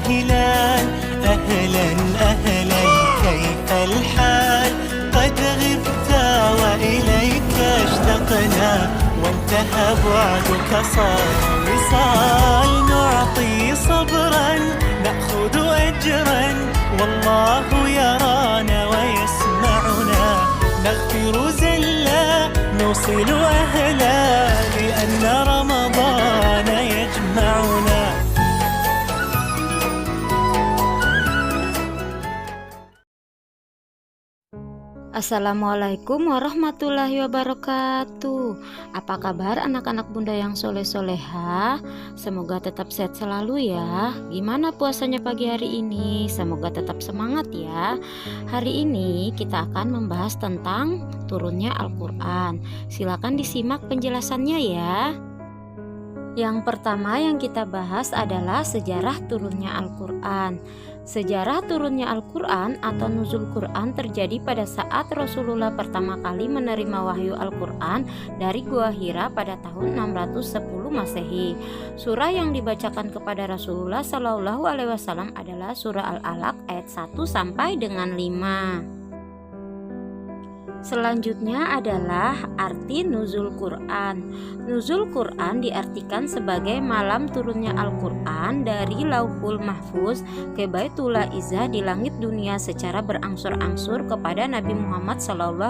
هلال. أهلا أهلا كيف الحال؟ قد غبت وإليك اشتقنا، وانتهى بعدك صار وصال. نعطي صبرا نأخذ أجرا، والله يرانا ويسمعنا. نغفر زلا نوصل أهلا، لأن رمضان يجمعنا. Assalamualaikum warahmatullahi wabarakatuh. Apa kabar anak-anak bunda yang soleh-soleha? Semoga tetap sehat selalu ya. Gimana puasanya pagi hari ini? Semoga tetap semangat ya. Hari ini kita akan membahas tentang turunnya Al-Quran. Silakan disimak penjelasannya ya. Yang pertama yang kita bahas adalah sejarah turunnya Al-Quran. Sejarah turunnya Al-Quran atau nuzul Quran terjadi pada saat Rasulullah pertama kali menerima wahyu Al-Quran dari Gua Hira pada tahun 610 Masehi. Surah yang dibacakan kepada Rasulullah Shallallahu Alaihi Wasallam adalah surah Al-Alaq ayat 1 sampai dengan 5. Selanjutnya adalah arti nuzul Quran. Nuzul Quran diartikan sebagai malam turunnya Al-Quran dari Lauhul Mahfuz ke Baitullah Izzah di langit dunia secara berangsur-angsur kepada Nabi Muhammad SAW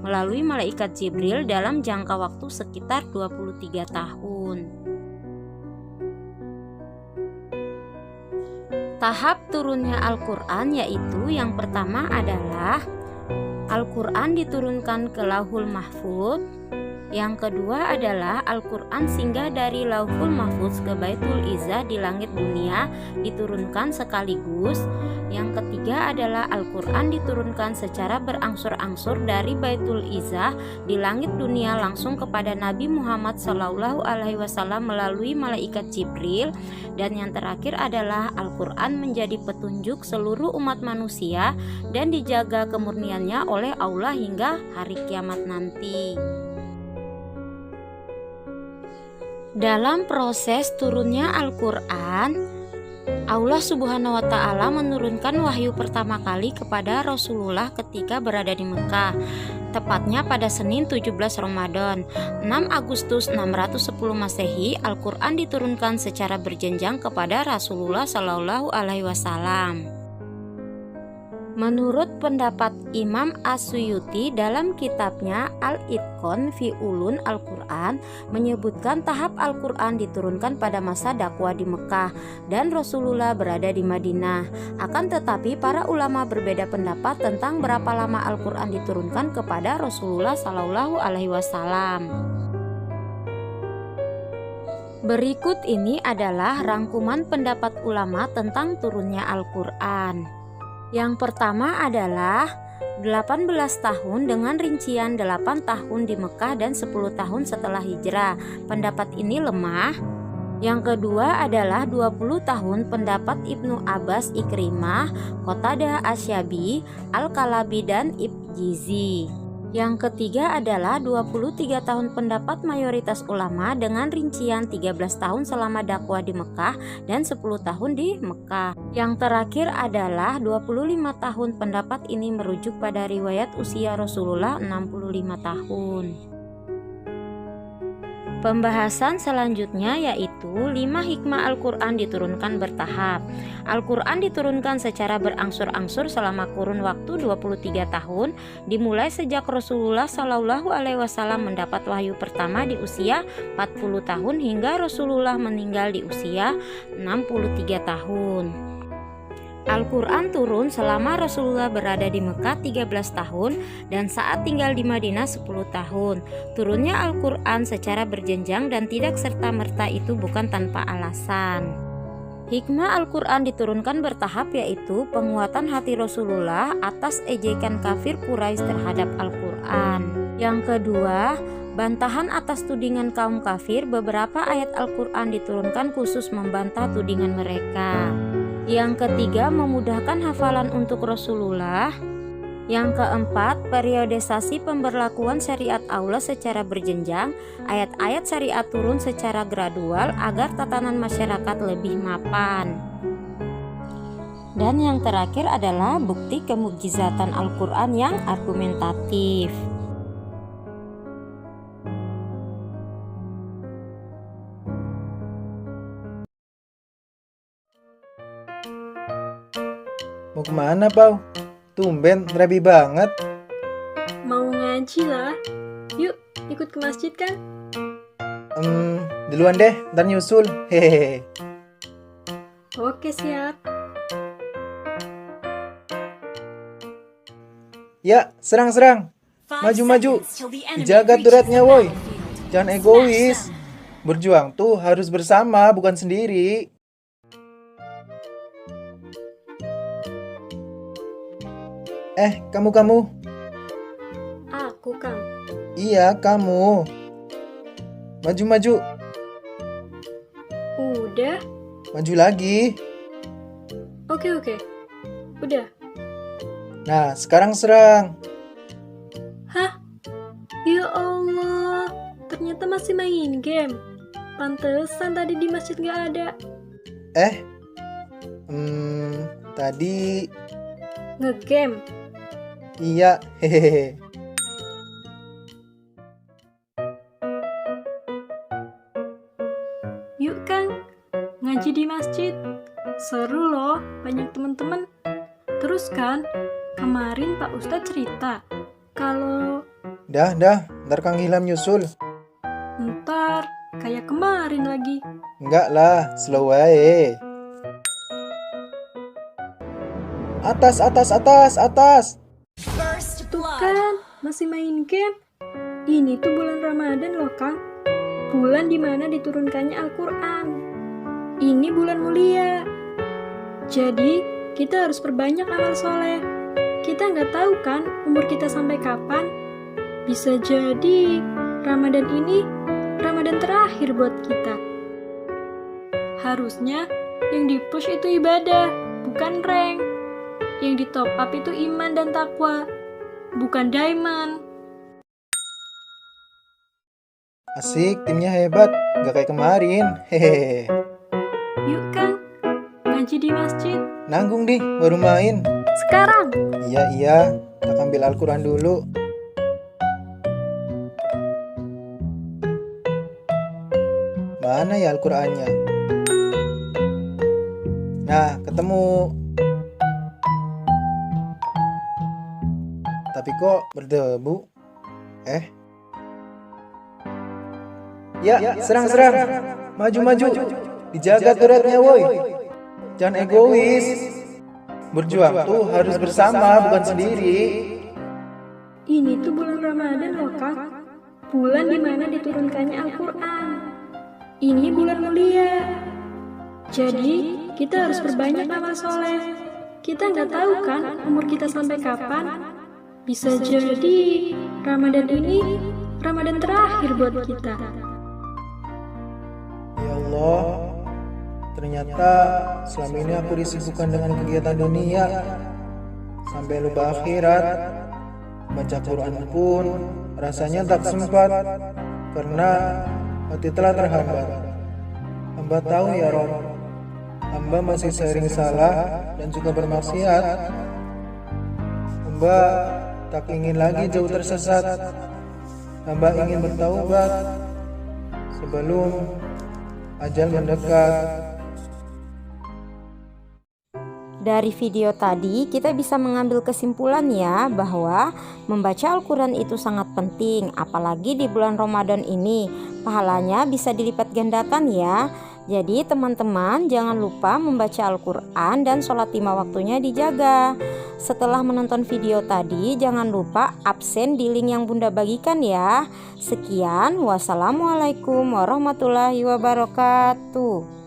melalui malaikat Jibril dalam jangka waktu sekitar 23 tahun. Tahap turunnya Al-Quran yaitu yang pertama adalah Al-Quran diturunkan ke Lauhul Mahfuz. Yang kedua adalah Al-Quran singgah dari Lauhul Mahfuz ke Baitul Izzah di langit dunia diturunkan sekaligus. Yang ketiga adalah Al-Quran diturunkan secara berangsur-angsur dari Baitul Izzah di langit dunia langsung kepada Nabi Muhammad SAW melalui malaikat Jibril. Dan yang terakhir adalah Al-Quran menjadi petunjuk seluruh umat manusia dan dijaga kemurniannya oleh Allah hingga hari kiamat nanti. Dalam proses turunnya Al-Quran, Allah Subhanahu wa Ta'ala menurunkan wahyu pertama kali kepada Rasulullah ketika berada di Mekah, tepatnya pada Senin 17 Ramadan 6 Agustus 610 Masehi. Al-Quran diturunkan secara berjenjang kepada Rasulullah Shallallahu Alaihi Wasallam. Menurut pendapat Imam As-Suyuti dalam kitabnya Al-Itqan fi Ulun Al-Quran menyebutkan tahap Al-Quran diturunkan pada masa dakwah di Mekah dan Rasulullah berada di Madinah. Akan tetapi para ulama berbeda pendapat tentang berapa lama Al-Quran diturunkan kepada Rasulullah Shallallahu Alaihi Wasallam. Berikut ini adalah rangkuman pendapat ulama tentang turunnya Al-Quran. Yang pertama adalah 18 tahun dengan rincian 8 tahun di Mekah dan 10 tahun setelah hijrah. Pendapat ini lemah. Yang kedua adalah 20 tahun pendapat Ibnu Abbas, Ikrimah, Qatadah Asyabi, Al-Kalabi dan Ibjizi. Yang ketiga adalah 23 tahun pendapat mayoritas ulama dengan rincian 13 tahun selama dakwah di Mekah dan 10 tahun di Mekah. Yang terakhir adalah 25 tahun. Pendapat ini merujuk pada riwayat usia Rasulullah 65 tahun. Pembahasan selanjutnya yaitu 5 hikmah Al-Quran diturunkan bertahap. Al-Quran diturunkan secara berangsur-angsur selama kurun waktu 23 tahun, dimulai sejak Rasulullah Shallallahu Alaihi Wasallam mendapat wahyu pertama di usia 40 tahun hingga Rasulullah meninggal di usia 63 tahun. Al-Quran turun selama Rasulullah berada di Mekah 13 tahun dan saat tinggal di Madinah 10 tahun. Turunnya Al-Quran secara berjenjang dan tidak serta-merta itu bukan tanpa alasan. Hikmah Al-Quran diturunkan bertahap yaitu penguatan hati Rasulullah atas ejekan kafir Quraisy terhadap Al-Quran. Yang kedua, bantahan atas tudingan kaum kafir. Beberapa ayat Al-Quran diturunkan khusus membantah tudingan mereka. Yang ketiga, memudahkan hafalan untuk Rasulullah. Yang keempat, periodisasi pemberlakuan syariat Allah secara berjenjang. Ayat-ayat syariat turun secara gradual agar tatanan masyarakat lebih mapan. Dan yang terakhir adalah bukti kemukjizatan Al-Quran yang argumentatif. Mau kemana, Pau? Tumben, rapi banget. Mau ngaji lah. Yuk, ikut ke masjid kan? Duluan deh, ntar nyusul. Hehehe. Oke, siap. Ya, serang. Maju. Dijaga turretnya, woi. Jangan egois. Berjuang tuh harus bersama, bukan sendiri. Kamu. Aku, Kang. Iya, kamu. Maju. Udah? Maju lagi. Oke. Udah. Nah, sekarang serang. Hah? Ya Allah, ternyata masih main game. Pantesan tadi di masjid gak ada. Tadi... Ngegame. Iya, hehehe. Yuk, Kang. Ngaji di masjid. Seru loh, banyak teman-teman. Terus kan, kemarin Pak Ustadz cerita kalau Dah, ntar Kang Ilham nyusul. ntar kayak kemarin lagi. Enggak lah, slow aja. Atas. Tuh kan, masih main game. Ini tuh bulan Ramadan loh, Kang. Bulan dimana diturunkannya Al-Quran. Ini bulan mulia. Jadi, kita harus perbanyak amal soleh. Kita nggak tahu kan umur kita sampai kapan. Bisa jadi Ramadan ini Ramadan terakhir buat kita. Harusnya yang di-push itu ibadah, bukan rank. Yang di top up itu iman dan takwa, bukan diamond. Asik, timnya hebat. Gak kayak kemarin. Hehehe. Yuk, Kang, ngaji di masjid. Nanggung di, baru main. Sekarang. Iya. Kita ambil Al-Quran dulu. Mana ya Al-Qurannya? Nah, ketemu. Tapi kok berdebu? Ya, serang. Maju. Dijaga turretnya, woi. Jangan egois. Berjuang tuh harus bersama, bukan sendiri. Ini tuh bulan Ramadan loh, Kak. Bulan dimana diturunkannya Al-Quran. Ini bulan mulia. Jadi, kita harus perbanyak amal soleh. Kita nggak tahu kan umur kita sampai kapan. Bisa jadi Ramadan ini Ramadan terakhir buat kita. Ya Allah, ternyata selama ini aku disibukkan dengan kegiatan dunia sampai lupa akhirat. Baca Quran pun rasanya tak sempat karena hati telah terhambat. Hamba tahu ya Rob, hamba masih sering salah dan juga bermaksiat. Hamba tak ingin lagi jauh tersesat. Hamba ingin bertaubat sebelum ajal mendekat. Dari video tadi kita bisa mengambil kesimpulan ya bahwa membaca Al-Quran itu sangat penting, apalagi di bulan Ramadan ini. Pahalanya bisa dilipat gandakan ya. Jadi teman-teman jangan lupa membaca Al-Quran dan sholat 5 waktunya dijaga. Setelah menonton video tadi jangan lupa absen di link yang Bunda bagikan ya. Sekian, wassalamualaikum warahmatullahi wabarakatuh.